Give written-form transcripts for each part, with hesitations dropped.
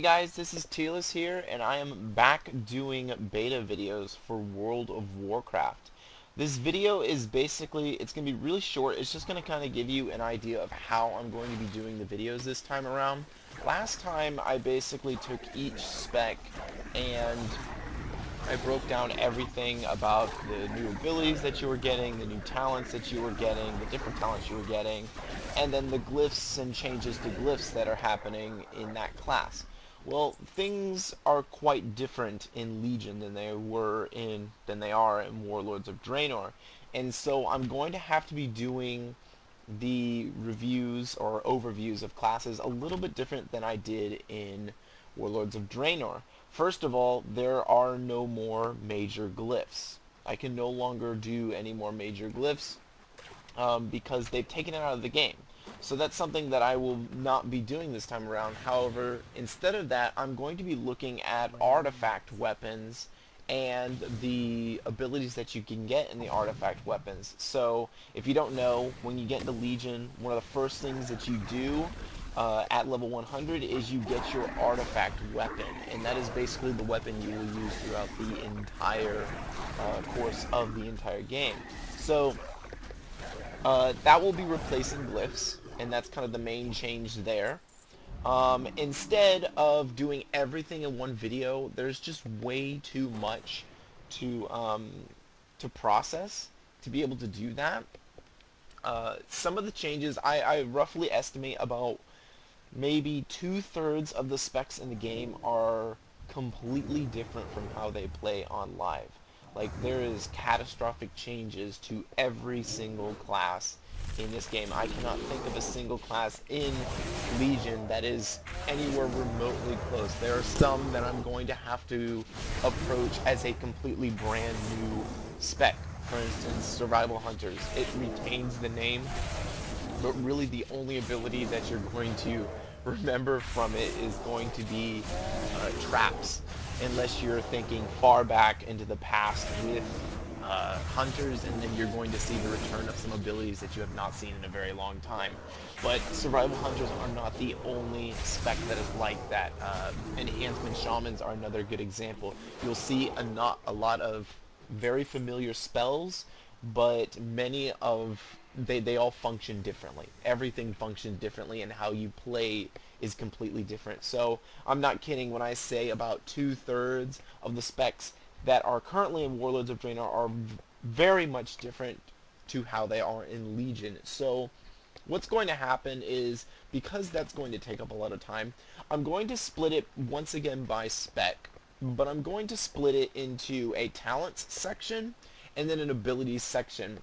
Hey guys, this is Telis here, and I am back doing beta videos for World of Warcraft. This video is basically, it's going to be really short. It's just going to kind of give you an idea of how I'm going to be doing the videos this time around. Last time I basically took each spec and I broke down everything about the new abilities that you were getting, the new talents that you were getting, the different talents you were getting, and then the glyphs and changes to glyphs that are happening in that class. Well, things are quite different in Legion than they are in Warlords of Draenor. And so I'm going to have to be doing the reviews or overviews of classes a little bit different than I did in Warlords of Draenor. First of all, there are no more major glyphs. I can no longer do any more major glyphs because they've taken it out of the game. So that's something that I will not be doing this time around. However, instead of that, I'm going to be looking at artifact weapons and the abilities that you can get in the artifact weapons. So, if you don't know, when you get into Legion, one of the first things that you do at level 100 is you get your artifact weapon, and that is basically the weapon you will use throughout the entire course of the entire game. So, that will be replacing glyphs, and that's kind of the main change there. Instead of doing everything in one video, there's just way too much to process to be able to do that. Some of the changes, I roughly estimate about maybe 2/3 of the specs in the game are completely different from how they play on live. Like, there is catastrophic changes to every single class in this game. I cannot think of a single class in Legion that is anywhere remotely close. There are some that I'm going to have to approach as a completely brand new spec. For instance, Survival Hunters. It retains the name, but really the only ability that you're going to remember from it is going to be traps, unless you're thinking far back into the past with hunters, and then you're going to see the return of some abilities that you have not seen in a very long time. But survival hunters are not the only spec that is like that. Enhancement shamans are another good example. You'll see a lot of very familiar spells, but many of they all function differently. Everything functions differently, and how you play is completely different. So I'm not kidding when I say about 2/3 of the specs that are currently in Warlords of Draenor are very much different to how they are in Legion. So what's going to happen is, because that's going to take up a lot of time, I'm going to split it once again by spec, but I'm going to split it into a talents section and then an abilities section.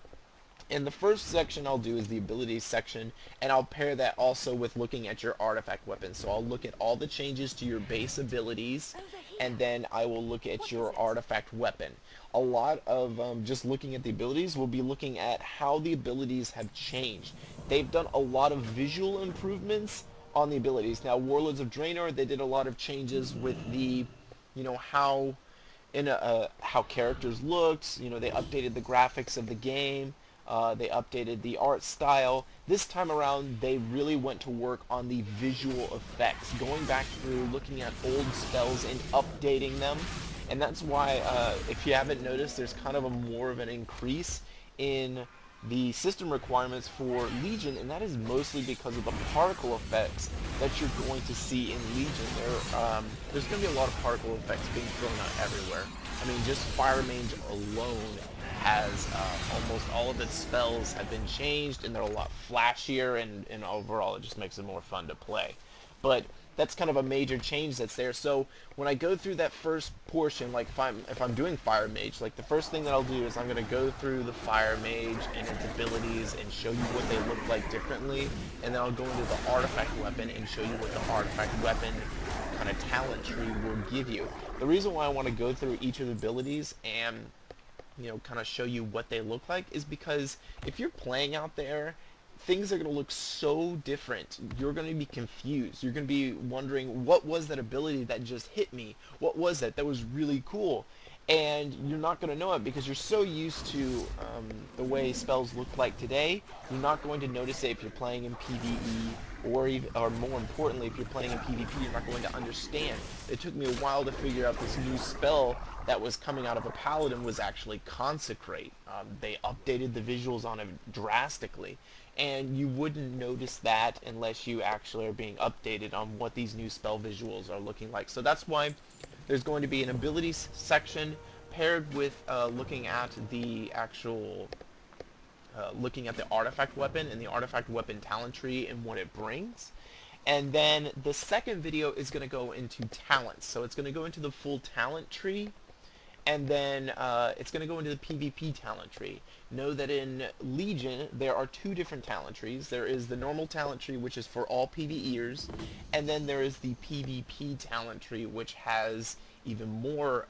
And the first section I'll do is the abilities section, and I'll pair that also with looking at your artifact weapons. So I'll look at all the changes to your base abilities, and then I will look at your artifact weapon. A lot of just looking at the abilities, we'll be looking at how the abilities have changed. They've done a lot of visual improvements on the abilities. Now, Warlords of Draenor, they did a lot of changes with the, how characters looked. They updated the graphics of the game. They updated the art style. This time around, they really went to work on the visual effects, going back through, looking at old spells and updating them. And that's why, if you haven't noticed, there's kind of more of an increase in the system requirements for Legion, and that is mostly because of the particle effects that you're going to see in Legion. There's going to be a lot of particle effects being thrown out everywhere. I mean, just Fire Mage alone has almost all of its spells have been changed, and they're a lot flashier, and overall it just makes it more fun to play. But that's kind of a major change that's there. So when I go through that first portion, like if I'm doing Fire Mage, like the first thing that I'll do is I'm going to go through the Fire Mage and its abilities and show you what they look like differently, and then I'll go into the artifact weapon and show you what the artifact weapon kind of talent tree will give you. The reason why I want to go through each of the abilities and kind of show you what they look like is because if you're playing out there, things are going to look so different. You're going to be confused. You're going to be wondering, what was that ability that just hit me? What was that? That was really cool. And you're not going to know it because you're so used to the way spells look like today. You're not going to notice it if you're playing in PvE or even, or more importantly, if you're playing in PvP, you're not going to understand. It took me a while to figure out this new spell that was coming out of a paladin was actually Consecrate. They updated the visuals on it drastically, and you wouldn't notice that unless you actually are being updated on what these new spell visuals are looking like. So that's why there's going to be an abilities section paired with looking at the actual looking at the artifact weapon and the artifact weapon talent tree and what it brings. And then the second video is going to go into talents. So it's going to go into the full talent tree, and then it's going to go into the PvP talent tree. Know that in Legion there are two different talent trees. There is the normal talent tree, which is for all PvEers, and then there is the PvP talent tree, which has even more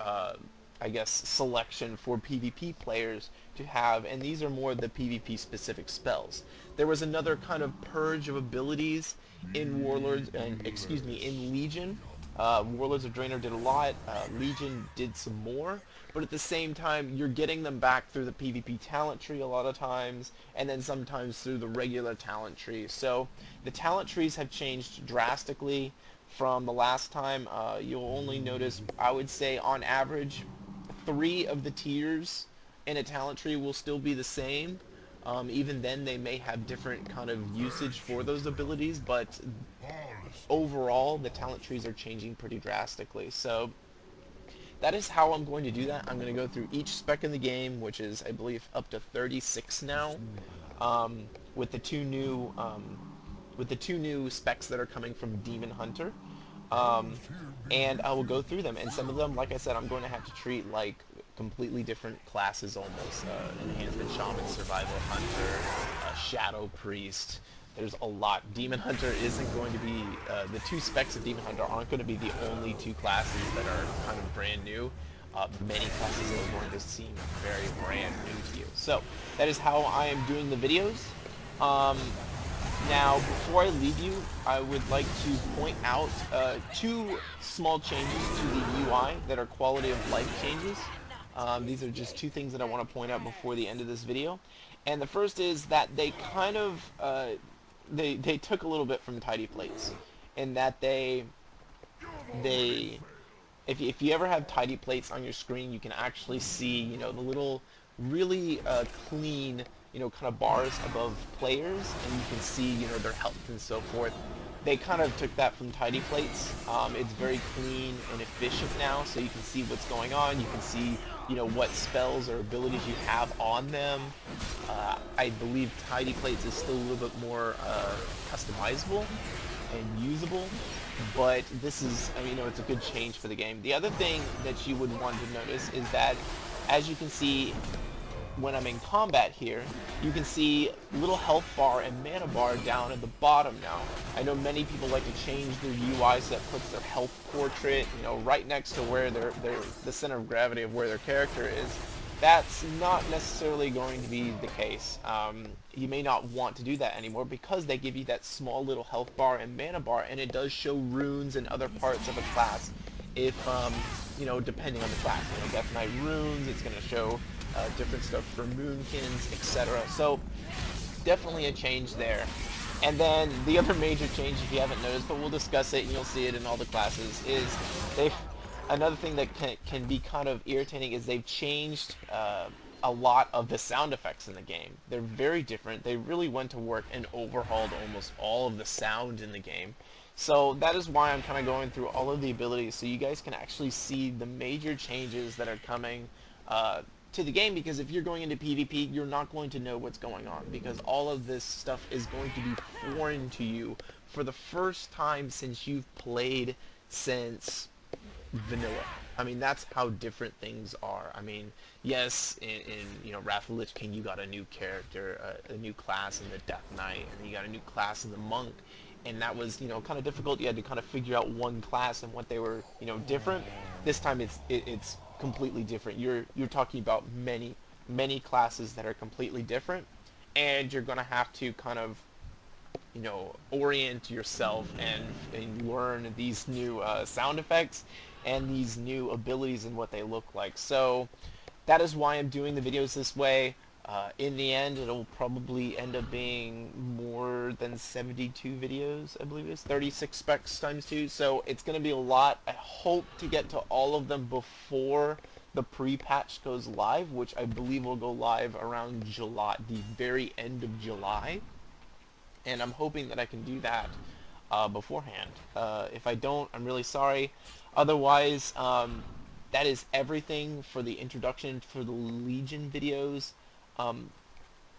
I guess, selection for PvP players to have, and these are more the PvP specific spells. There was another kind of purge of abilities in Warlords, and excuse me, in Legion. Warlords of Draenor did a lot, Legion did some more, but at the same time, you're getting them back through the PvP talent tree a lot of times, and then sometimes through the regular talent tree. So the talent trees have changed drastically from the last time. You'll only notice, I would say, on average, 3 of the tiers in a talent tree will still be the same. Even then, they may have different kind of usage for those abilities, but overall, the talent trees are changing pretty drastically. So that is how I'm going to do that. I'm going to go through each spec in the game, which is, I believe, up to 36 now, with the two new specs that are coming from Demon Hunter. And I will go through them, and some of them, like I said, I'm going to have to treat like completely different classes almost. Enhancement Shaman, Survival Hunter, Shadow Priest. There's a lot. Demon Hunter isn't going to be, the 2 specs of Demon Hunter aren't going to be the only 2 classes that are kind of brand new. Many classes are going to seem very brand new to you. So that is how I am doing the videos. Now, before I leave you, I would like to point out 2 small changes to the UI that are quality of life changes. These are just 2 things that I want to point out before the end of this video. And the first is that they kind of, they took a little bit from Tidy Plates, in that if you ever have Tidy Plates on your screen, you can actually see, you know, the little really clean, you know, kind of bars above players, and you can see, you know, their health and so forth. They kind of took that from Tidy Plates. It's very clean and efficient now, so you can see what's going on. You can see, you know, what spells or abilities you have on them. I believe Tidy Plates is still a little bit more customizable and usable, but this is, I mean, you know, it's a good change for the game. The other thing that you would want to notice is that, as you can see, when I'm in combat here, you can see little health bar and mana bar down at the bottom now. I know many people like to change their UI so that puts their health portrait, you know, right next to where the center of gravity of where their character is. That's not necessarily going to be the case. You may not want to do that anymore because they give you that small little health bar and mana bar, and it does show runes and other parts of a class. If, you know, depending on the class, you know, Death Knight runes, it's going to show different stuff for Moonkins, etc. So definitely a change there. And then the other major change, if you haven't noticed, but we'll discuss it and you'll see it in all the classes, is another thing that can be kind of irritating is they've changed a lot of the sound effects in the game. They're very different. They really went to work and overhauled almost all of the sound in the game. So that is why I'm kind of going through all of the abilities, so you guys can actually see the major changes that are coming to the game, because if you're going into PvP, you're not going to know what's going on, because all of this stuff is going to be foreign to you for the first time since you've played since vanilla. I mean, that's how different things are. I mean, yes, in you know, Wrath of the Lich King, you got a new character, a new class in the Death Knight, and you got a new class in the Monk, and that was, you know, kind of difficult. You had to kind of figure out one class and what they were, you know, different. This time it's completely different. You're talking about many classes that are completely different, and you're gonna have to kind of, you know, orient yourself and learn these new sound effects and these new abilities and what they look like. So that is why I'm doing the videos this way. In the end, it'll probably end up being more than 72 videos, I believe it is. 36 specs times 2, so it's going to be a lot. I hope to get to all of them before the pre-patch goes live, which I believe will go live around July, the very end of July. And I'm hoping that I can do that beforehand. If I don't, I'm really sorry. Otherwise, that is everything for the introduction for the Legion videos.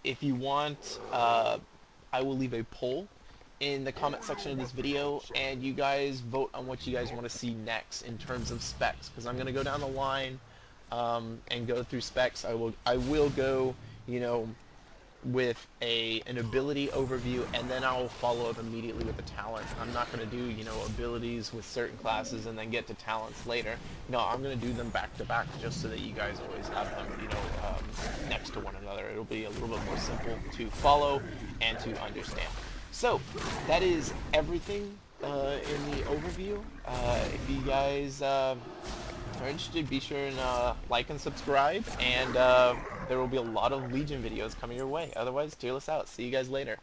If you want, I will leave a poll in the comment section of this video, and you guys vote on what you guys want to see next in terms of specs, because I'm going to go down the line and go through specs. I will go, you know, with an ability overview, and then I'll follow up immediately with the talent. I'm not going to do, you know, abilities with certain classes and then get to talents later. No, I'm going to do them back to back just so that you guys always have them, you know, next to one another. It'll be a little bit more simple to follow and to understand. So, that is everything in the overview. If you guys are interested, be sure and like and subscribe, and there will be a lot of Legion videos coming your way. Otherwise, Tearless out. See you guys later.